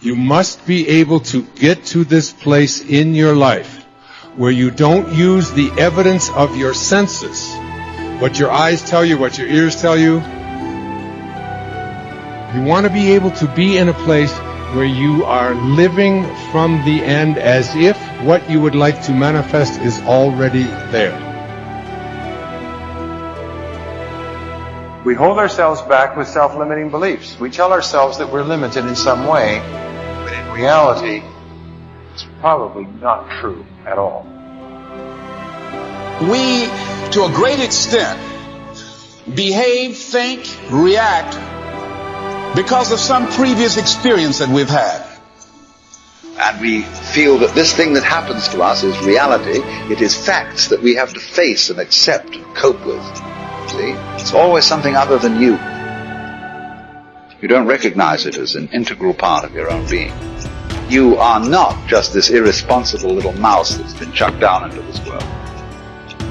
You must be able to get to this place in your life where you don't use the evidence of your senses, what your eyes tell you, what your ears tell you. You want to be able to be in a place where you are living from the end as if what you would like to manifest is already there. We hold ourselves back with self-limiting beliefs. We tell ourselves that we're limited in some way, but in reality, it's probably not true at all. We, to a great extent, behave, think, react because of some previous experience that we've had. And we feel that this thing that happens to us is reality. It is facts that we have to face and accept and cope with. See? It's always something other than you. You don't recognize it as an integral part of your own being. You are not just this irresponsible little mouse that's been chucked down into this world,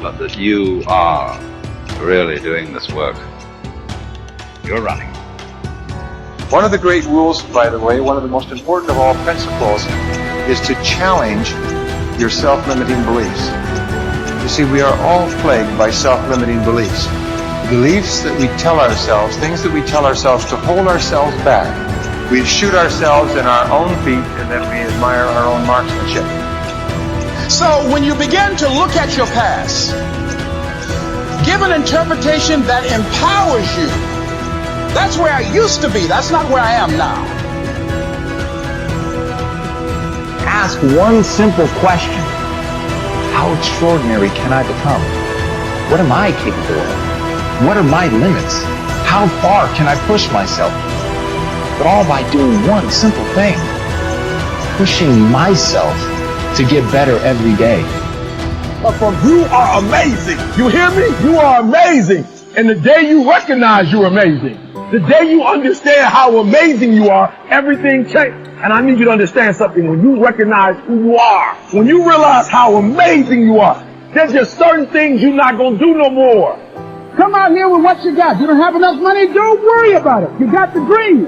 but that you are really doing this work. You're running. One of the great rules, by the way, one of the most important of all principles, is to challenge your self-limiting beliefs. You see, we are all plagued by self-limiting beliefs. Beliefs that we tell ourselves, things that we tell ourselves to hold ourselves back. We shoot ourselves in our own feet and then we admire our own marksmanship. So when you begin to look at your past, give an interpretation that empowers you. That's where I used to be. That's not where I am now. Ask one simple question. How extraordinary can I become? What am I capable of? What are my limits? How far can I push myself? But all by doing one simple thing. Pushing myself to get better every day. You are amazing. You hear me? You are amazing. And the day you recognize you're amazing, the day you understand how amazing you are, everything changes. And I need you to understand something. When you recognize who you are, when you realize how amazing you are, there's just certain things you're not going to do no more. Come out here with what you got. You don't have enough money? Don't worry about it. You got the dream.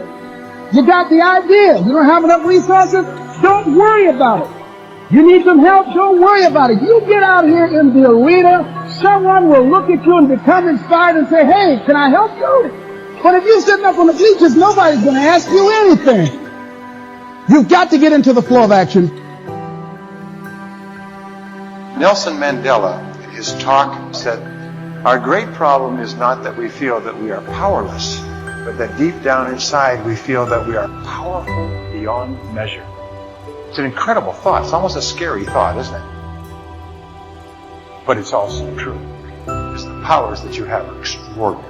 You got the idea. You don't have enough resources? Don't worry about it. You need some help? Don't worry about it. You get out here in the arena, someone will look at you and become inspired and say, hey, can I help you? But if you're sitting up on the bleachers, nobody's going to ask you anything. You've got to get into the flow of action. Nelson Mandela, in his talk, said, our great problem is not that we feel that we are powerless, but that deep down inside we feel that we are powerful beyond measure. It's an incredible thought. It's almost a scary thought, isn't it? But it's also true. Because the powers that you have are extraordinary.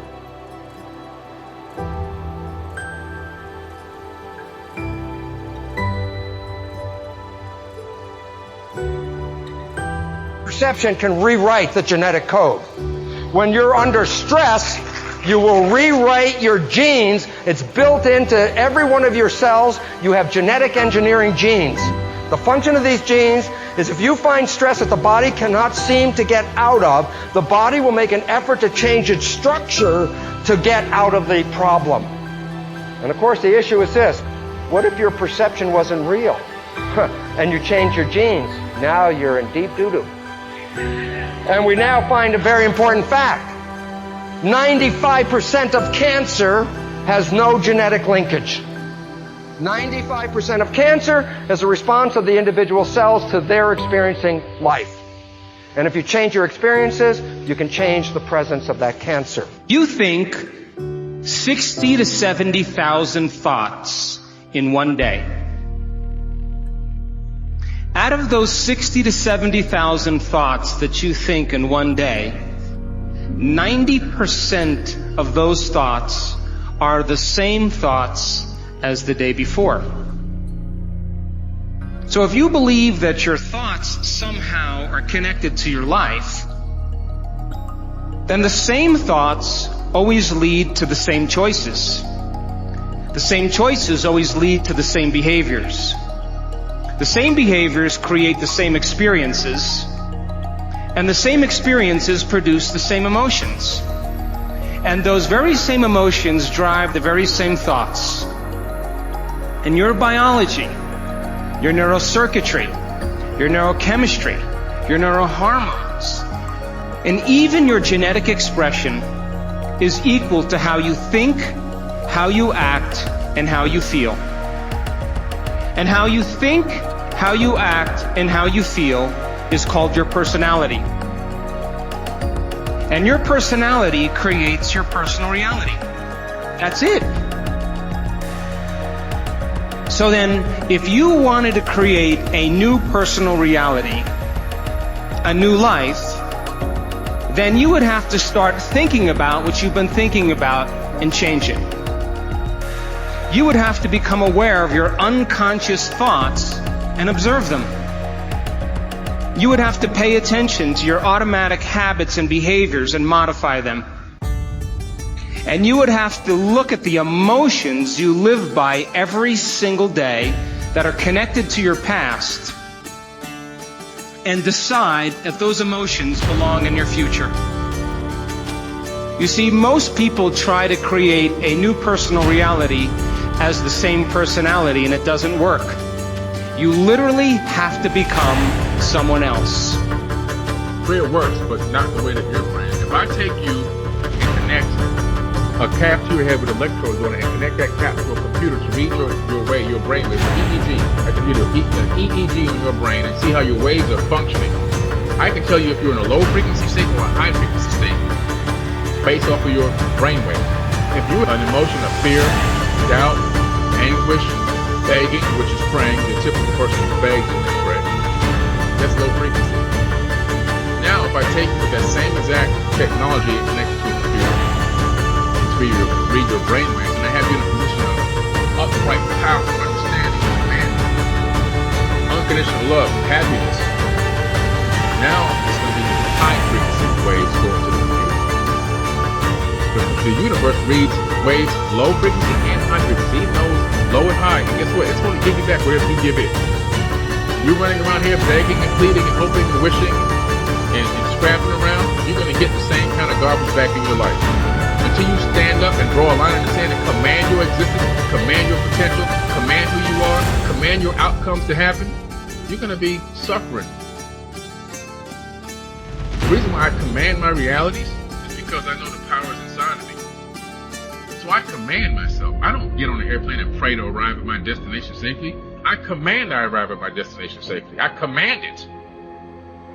Perception can rewrite the genetic code. When you're under stress, you will rewrite your genes. It's built into every one of your cells. You have genetic engineering genes. The function of these genes is if you find stress that the body cannot seem to get out of, the body will make an effort to change its structure to get out of the problem. And of course the issue is this. What if your perception wasn't real? And you change your genes? Now you're in deep doo-doo. And we now find a very important fact. 95% of cancer has no genetic linkage. 95% of cancer is a response of the individual cells to their experiencing life. And if you change your experiences, you can change the presence of that cancer. You think 60 to 70,000 thoughts in one day. Out of those 60 to 70,000 thoughts that you think in one day, 90% of those thoughts are the same thoughts as the day before. So if you believe that your thoughts somehow are connected to your life, then the same thoughts always lead to the same choices. The same choices always lead to the same behaviors. The same behaviors create the same experiences, and the same experiences produce the same emotions. And those very same emotions drive the very same thoughts. and your biology, your neurocircuitry, your neurochemistry, your neurohormones, and even your genetic expression is equal to how you think, how you act, and how you feel. And how you think, how you act, and how you feel is called your personality. And your personality creates your personal reality. That's it. So then, if you wanted to create a new personal reality, a new life, then you would have to start thinking about what you've been thinking about and change it. You would have to become aware of your unconscious thoughts and observe them. You would have to pay attention to your automatic habits and behaviors and modify them. And you would have to look at the emotions you live by every single day that are connected to your past and decide if those emotions belong in your future. You see, most people try to create a new personal reality as the same personality, and it doesn't work. You literally have to become someone else. Prayer works, but not the way that you're praying. If I take you and connect a cap to your head with electrodes on it and connect that cap to a computer to read your brain waves, EEG. I can read an EEG on your brain and see how your waves are functioning. I can tell you if you're in a low frequency state or a high frequency state based off of your brain waves. If you're an emotion of fear, doubt, anguish, begging, which is praying, the typical person who begs and they pray, that's low frequency. Now, if I take you with that same exact technology and connect it to a computer, read your brain waves, and I have you in a position of upright power, understanding, command, unconditional love, happiness. Now it's going to be high frequency waves going to the computer. The universe reads waves low frequency and high frequency. It knows low and high, and guess what? It's going to give you back whatever you give it. You're running around here begging and pleading and hoping and wishing and scrapping around, you're going to get the same kind of garbage back in your life. Until you stand up and draw a line in the sand and command your existence, command your potential, command who you are, command your outcomes to happen, you're going to be suffering. The reason why I command my realities is because I know the power is inside of me. So I command myself. I don't get on an airplane and pray to arrive at my destination safely. I command I arrive at my destination safely. I command it.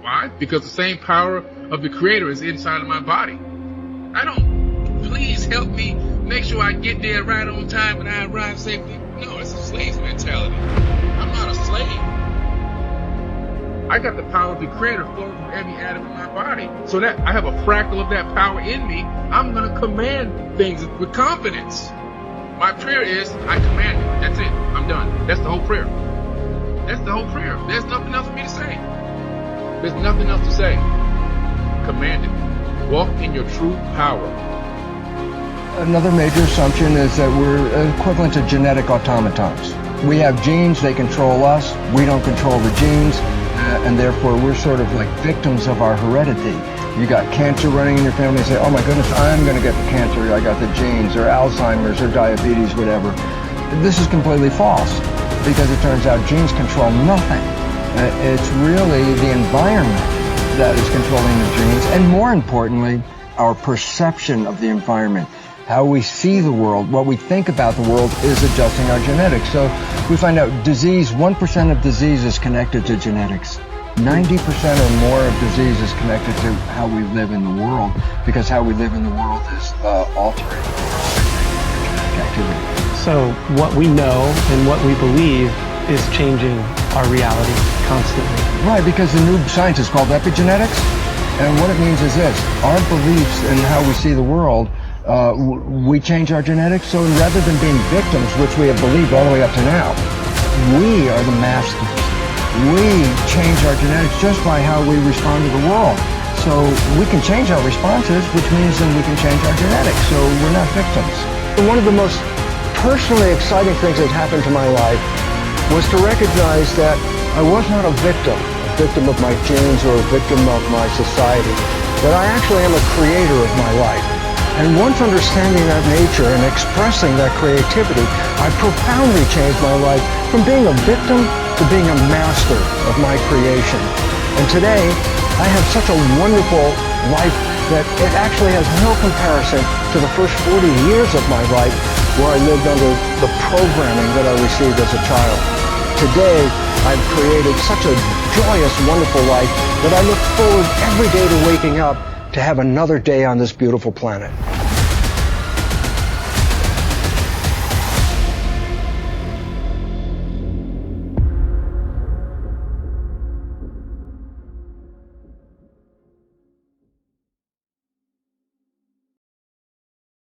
Why? Because the same power of the Creator is inside of my body. I don't, please help me make sure I get there right on time and I arrive safely. No, it's a slave mentality. I'm not a slave. I got the power of the Creator flowing through every atom in my body. So that I have a fractal of that power in me, I'm going to command things with confidence. My prayer is, I command it. That's it. I'm done. That's the whole prayer. That's the whole prayer. There's nothing else for me to say. There's nothing else to say. Command it. Walk in your true power. Another major assumption is that we're equivalent to genetic automatons. We have genes, they control us, we don't control the genes, and therefore we're sort of like victims of our heredity. You got cancer running in your family and say, oh my goodness, I'm going to get the cancer, I got the genes, or Alzheimer's, or diabetes, whatever. This is completely false, because it turns out genes control nothing. It's really the environment that is controlling the genes, and more importantly, our perception of the environment. How we see the world, what we think about the world is adjusting our genetics. So we find out disease, 1% of disease is connected to genetics. 90% or more of disease is connected to how we live in the world, because how we live in the world is altering genetic activity. So what we know and what we believe is changing our reality constantly. Right, because the new science is called epigenetics, and what it means is this: our beliefs and how we see the world, we change our genetics. So rather than being victims, which we have believed all the way up to now, we are the masters. We change our genetics just by how we respond to the world. So we can change our responses, which means then we can change our genetics. So we're not victims. One of the most personally exciting things that happened to my life was to recognize that I was not a victim of my genes or a victim of my society, that I actually am a creator of my life. And once understanding that nature and expressing that creativity, I profoundly changed my life from being a victim to being a master of my creation. And today, I have such a wonderful life that it actually has no comparison to the first 40 years of my life where I lived under the programming that I received as a child. Today, I've created such a joyous, wonderful life that I look forward every day to waking up to have another day on this beautiful planet.